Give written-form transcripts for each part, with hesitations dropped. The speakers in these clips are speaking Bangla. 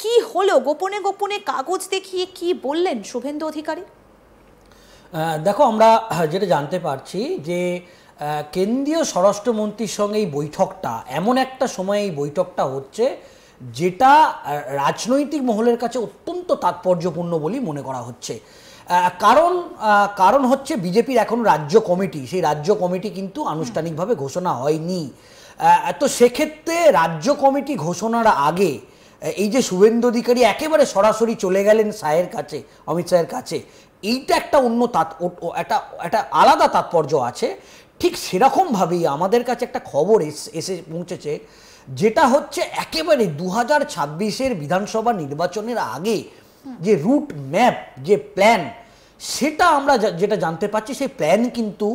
কি হলো? গোপনে গোপনে কাগজ দেখিয়ে কি বললেন শুভেন্দু অধিকারী? দেখো, আমরা যেটা জানতে পারছি যে কেন্দ্রীয় স্বরাষ্ট্রমন্ত্রীর সঙ্গে এই বৈঠকটা এমন একটা সময়ে এই বৈঠকটা হচ্ছে যেটা রাজনৈতিক মহলের কাছে অত্যন্ত তাৎপর্যপূর্ণ বলেই মনে করা হচ্ছে। কারণ হচ্ছে বিজেপির এখন রাজ্য কমিটি, সেই রাজ্য কমিটি কিন্তু আনুষ্ঠানিকভাবে ঘোষণা হয়নি। তো সেক্ষেত্রে রাজ্য কমিটি ঘোষণার আগে এই যে শুভেন্দু অধিকারী একেবারে সরাসরি চলে গেলেন শাহের কাছে, অমিত শাহের কাছে, এইটা একটা একটা আলাদা তাৎপর্য আছে। ঠিক সেরকমভাবেই আমাদের কাছে একটা খবর এসে পৌঁছেছে, যেটা হচ্ছে একেবারে 2026-এর বিধানসভা নির্বাচনের আগে যে রুট ম্যাপ, যে প্ল্যান, সেটা আমরা যেটা জানতে পারছি, সেই প্ল্যান কিন্তু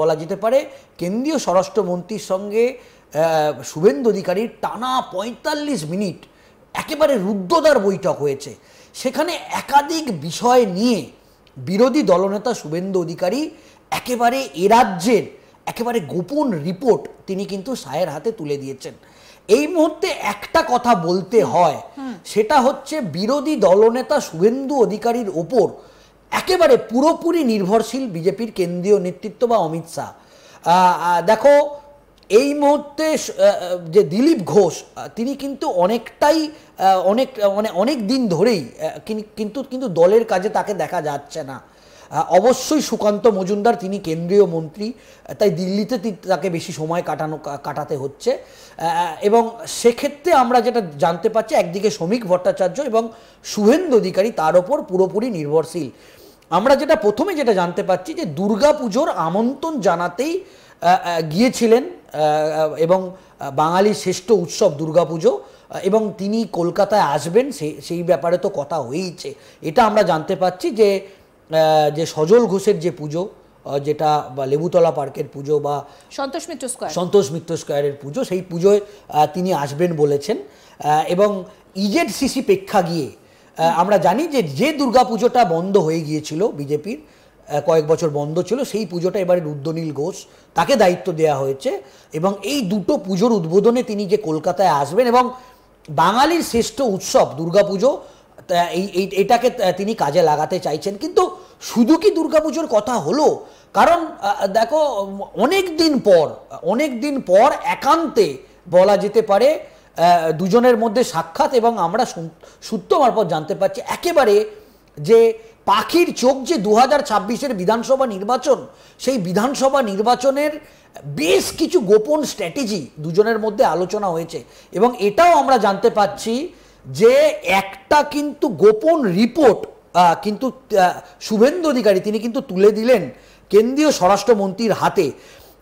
বলা যেতে পারে কেন্দ্রীয় স্বরাষ্ট্রমন্ত্রীর সঙ্গে শুভেন্দু অধিকারীর টানা 45 মিনিট একেবারে রুদ্ধদ্বার বৈঠক হয়েছে। সেখানে একাধিক বিষয় নিয়ে বিরোধী দলনেতা শুভেন্দু অধিকারী একেবারে এ রাজ্যের একেবারে গোপন রিপোর্ট তিনি কিন্তু শাহের হাতে তুলে দিয়েছেন। এই মুহূর্তে একটা কথা বলতে হয়, সেটা হচ্ছে বিরোধী দলনেতা শুভেন্দু অধিকারীর ওপর একেবারে পুরোপুরি নির্ভরশীল বিজেপির কেন্দ্রীয় নেতৃত্ব বা অমিত শাহ। দেখো, এই মুহূর্তে যে দিলীপ ঘোষ, তিনি কিন্তু অনেক দিন ধরেই কিন্তু দলের কাজে তাকে দেখা যাচ্ছে না। অবশ্যই সুকান্ত মজুমদার, তিনি কেন্দ্রীয় মন্ত্রী, তাই দিল্লিতে তাকে বেশি সময় কাটাতে হচ্ছে। এবং সেক্ষেত্রে আমরা যেটা জানতে পারছি, একদিকে শ্রমিক ভট্টাচার্য এবং শুভেন্দু অধিকারী তার ওপর পুরোপুরি নির্ভরশীল। আমরা প্রথমে যেটা জানতে পারছি যে দুর্গাপুজোর আমন্ত্রণ জানাতেই গিয়েছিলেন, এবং বাঙালির শ্রেষ্ঠ উৎসব দুর্গাপুজো, এবং তিনি কলকাতায় আসবেন সেই ব্যাপারে তো কথা হয়েইছে। এটা আমরা জানতে পারছি যে সজল ঘোষের যে পুজো, যেটা বা লেবুতলা পার্কের পুজো বা সন্তোষ মিত্র স্কয়ারের পুজো, সেই পুজোয় তিনি আসবেন বলেছেন। এবং ইজেডসিসি প্রেক্ষাগৃহে আমরা জানি যে দুর্গাপুজোটা বন্ধ হয়ে গিয়েছিল, বিজেপির কয়েক বছর বন্ধ ছিল, সেই পুজোটা এবারে রুদ্রনীল ঘোষ, তাকে দায়িত্ব দেওয়া হয়েছে। এবং এই দুটো পুজোর উদ্বোধনে তিনি যে কলকাতায় আসবেন এবং বাঙালির শ্রেষ্ঠ উৎসব দুর্গাপুজো, এটাকে তিনি কাজে লাগাতে চাইছেন। কিন্তু শুধু কি দুর্গাপুজোর কথা হলো? কারণ দেখো, অনেক দিন পর একান্তে বলা যেতে পারে দুজনের মধ্যে সাক্ষাৎ, এবং আমরা সূত্র মারফত জানতে পারছি একেবারে যে পাখির চোখ যে 2026-এর বিধানসভা নির্বাচন, সেই বিধানসভা নির্বাচনের বেশ কিছু গোপন স্ট্র্যাটেজি দুজনের মধ্যে আলোচনা হয়েছে। এবং এটাও আমরা জানতে পাচ্ছি যে একটা কিন্তু গোপন রিপোর্ট কিন্তু শুভেন্দু অধিকারী তিনি কিন্তু তুলে দিলেন কেন্দ্রীয় স্বরাষ্ট্রমন্ত্রীর হাতে।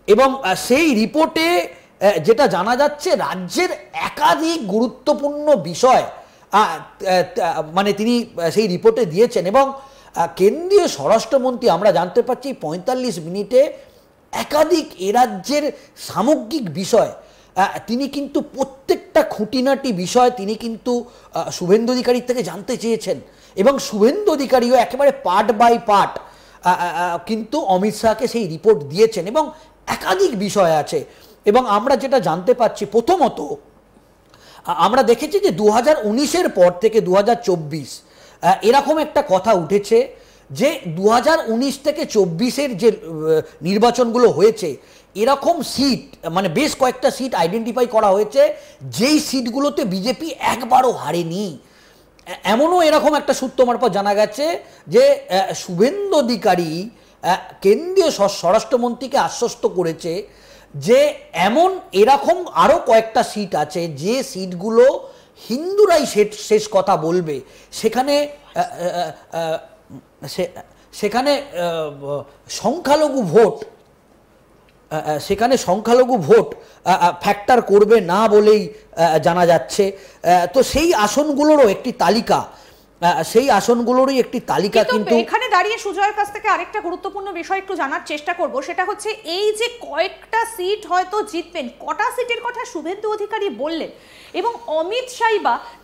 এবং সেই রিপোর্টে যেটা জানা যাচ্ছে, রাজ্যের একাধিক গুরুত্বপূর্ণ বিষয় মানে তিনি সেই রিপোর্টে দিয়েছেন। এবং কেন্দ্রীয় স্বরাষ্ট্রমন্ত্রী, আমরা জানতে পারছি 45 মিনিটে একাধিক এ রাজ্যের সামগ্রিক বিষয় তিনি কিন্তু প্রত্যেকটা খুঁটিনাটি বিষয় তিনি কিন্তু শুভেন্দু অধিকারীর থেকে জানতে চেয়েছেন। এবং শুভেন্দু অধিকারীও একেবারে পার্ট বাই পার্ট কিন্তু অমিত শাহকে সেই রিপোর্ট দিয়েছেন। এবং একাধিক বিষয় আছে। এবং আমরা যেটা জানতে পারছি, প্রথমত আমরা দেখেছি যে 2019-এর পর থেকে 2024 এরকম একটা কথা উঠেছে যে 2019 থেকে 24-এর যে নির্বাচনগুলো হয়েছে, এরকম সিট মানে বেশ কয়েকটা সিট আইডেন্টিফাই করা হয়েছে যেই সিটগুলোতে বিজেপি একবারও হারেনি। এমনও এরকম একটা সূত্র মারফত জানা গেছে যে শুভেন্দু অধিকারী কেন্দ্রীয় স্বরাষ্ট্রমন্ত্রীকে আশ্বস্ত করেছে যে এরকম আরও কয়েকটা সিট আছে যে সিটগুলো হিন্দুরাই শেষ কথা বলবে, সেখানে সংখ্যালঘু ভোট ফ্যাক্টর করবে না বলেই জানা যাচ্ছে। তো সেই আসনগুলোরও একটি তালিকা, কিন্তু এখানে দাঁড়িয়ে সুজয়ের কাছ থেকে আরেকটা গুরুত্বপূর্ণ বিষয় একটু জানার চেষ্টা করব, সেটা হচ্ছে এই যে কয়েকটা সিট হয়তো জিতবেন, কটা সিটের কথা শুভেন্দু অধিকারী বললেন এবং অমিত শাহ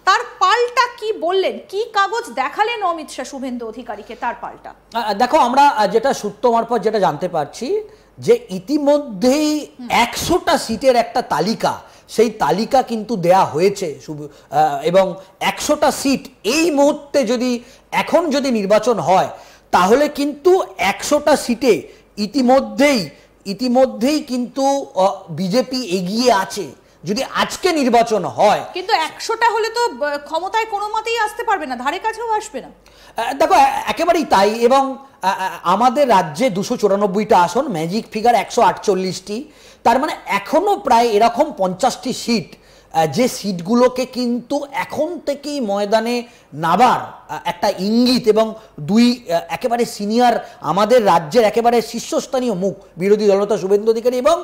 তার পাল্টা কি বললেন, কি কাগজ দেখালেন অমিত শাহ শুভেন্দু অধিকারীকে তার পাল্টা? দেখো, আমরা যেটা সূত্র মারফত যেটা জানতে পারছি যে ইতিমধ্যেই 100টা সিটের একটা তালিকা সেই তালিকা কিন্তু দেয়া হয়েছে এবং 100টা সিট এই মুহূর্তে এখন যদি নির্বাচন হয় তাহলে কিন্তু 100টা সিটে ইতিমধ্যেই কিন্তু বিজেপি এগিয়ে আছে যদি আজকে নির্বাচন হয়। কিন্তু 100টা হলে তো ক্ষমতায় কোনো মতেই আসতে পারবে না, ধারে কাছেও আসবে না। দেখো একেবারেই তাই। এবং আমাদের রাজ্যে 294টা আসন, ম্যাজিক ফিগার 148টি, তার মানে এখনো প্রায় এরকম 50টি সিট যে সিটগুলোকে কিন্তু এখন থেকেই ময়দানে নাবার একটা ইঙ্গিত। এবং দুই একেবারে সিনিয়র আমাদের রাজ্যের একেবারে শীর্ষস্থানীয় মুখ বিরোধী দলনেতা শুভেন্দু অধিকারী এবং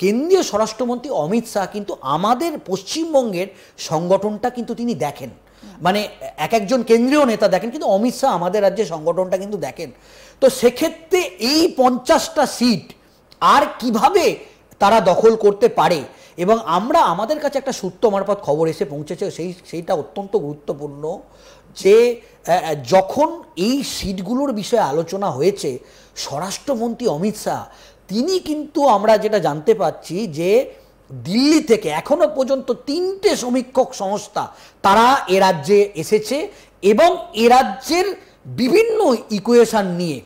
কেন্দ্রীয় স্বরাষ্ট্রমন্ত্রী অমিত শাহ কিন্তু আমাদের পশ্চিমবঙ্গের সংগঠনটা কিন্তু তিনি দেখেন, মানে একজন কেন্দ্রীয় নেতা দেখেন, কিন্তু অমিত শাহ আমাদের রাজ্যের সংগঠনটা কিন্তু দেখেন। তো সেক্ষেত্রে এই 50টা সিট আর কিভাবে তারা দখল করতে পারে, এবং আমাদের কাছে একটা সূত্র মারফত খবর এসে পৌঁছেছে, সেইটা অত্যন্ত গুরুত্বপূর্ণ, যে যখন এই সিটগুলোর বিষয়ে আলোচনা হয়েছে স্বরাষ্ট্রমন্ত্রী অমিত শাহ তিনি কিন্তু আমরা যেটা জানতে পাচ্ছি যে দিল্লি থেকে এখনো পর্যন্ত 3টে সমীক্ষক সংস্থা তারা এ রাজ্যে এসেছে এবং এ রাজ্যের বিভিন্ন ইকুয়েশন নিয়ে,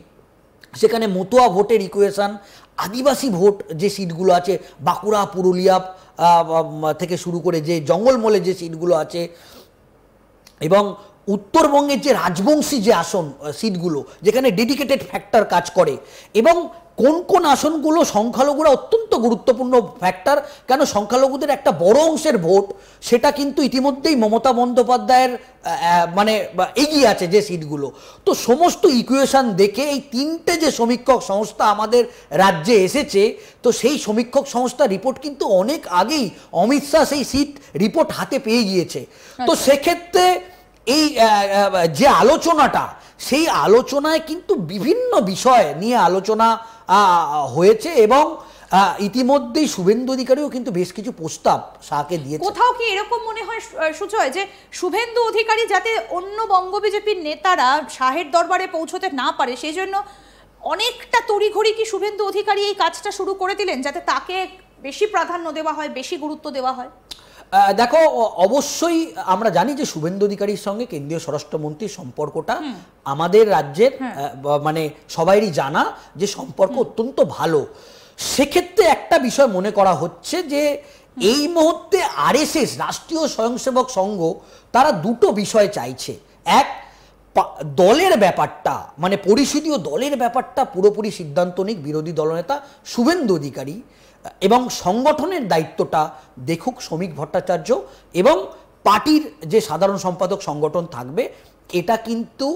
সেখানে মতুয়া ভোটের ইকুয়েশন, আদিবাসী ভোট যে সিটগুলো আছে বাঁকুড়া পুরুলিয়া থেকে শুরু করে যে জঙ্গলমহলে যে সিটগুলো আছে, এবং উত্তরবঙ্গের যে রাজবংশী যে আসন সিটগুলো যেখানে ডেডিকেটেড ফ্যাক্টর কাজ করে, এবং কোন কোন আসনগুলো সংখ্যালঘুরা অত্যন্ত গুরুত্বপূর্ণ ফ্যাক্টর, কেন সংখ্যালঘুদের একটা বড় অংশের ভোট সেটা কিন্তু ইতিমধ্যেই মমতা বন্দ্যোপাধ্যায়ের মানে এগিয়ে আছে যে সিটগুলো। তো সমস্ত ইকুয়েশন দেখে এই 3টে যে সমীক্ষক সংস্থা আমাদের রাজ্যে এসেছে, তো সেই সমীক্ষক সংস্থার রিপোর্ট কিন্তু অনেক আগেই অমিত শাহ সেই সিট রিপোর্ট হাতে পেয়ে গিয়েছে। তো সেক্ষেত্রে এই যে আলোচনাটা, সেই আলোচনায় কিন্তু বিভিন্ন বিষয় নিয়ে আলোচনা হয়েছে এবং ইতিমধ্যেই শুভেন্দু অধিকারীও কিন্তু বেশ কিছু প্রস্তাব শাহকে দিয়েছে। কোথাও কি এরকম মনে হয় সুজয় যে শুভেন্দু অধিকারী যাতে অন্য বঙ্গ বিজেপির নেতারা শাহের দরবারে পৌঁছতে না পারে সেই জন্য অনেকটা তড়িঘড়ি কি শুভেন্দু অধিকারী এই কাজটা শুরু করে দিলেন যাতে তাকে বেশি প্রাধান্য দেওয়া হয়, বেশি গুরুত্ব দেওয়া হয়? দেখো অবশ্যই আমরা জানি যে শুভেন্দু অধিকারীর সঙ্গে কেন্দ্রীয় স্বরাষ্ট্রমন্ত্রীর সম্পর্কটা আমাদের রাজ্যের মানে সবাইরই জানা যে সম্পর্ক অত্যন্ত ভালো। সেক্ষেত্রে একটা বিষয় মনে করা হচ্ছে যে এই মুহূর্তে আরএসএস রাষ্ট্রীয় স্বয়ংসেবক সংঘ তারা দুটো বিষয় চাইছে। এক, দলের ব্যাপারটা মানে পরিষদীয় দলের ব্যাপারটা পুরোপুরি সিদ্ধান্ত নিক বিরোধী দলনেতা শুভেন্দু অধিকারী, এবং সংগঠনের দায়িত্বটা দেখুক শ্রমিক ভট্টাচার্য, এবং পার্টির যে সাধারণ সম্পাদক সংগঠন থাকবে এটা কিন্তু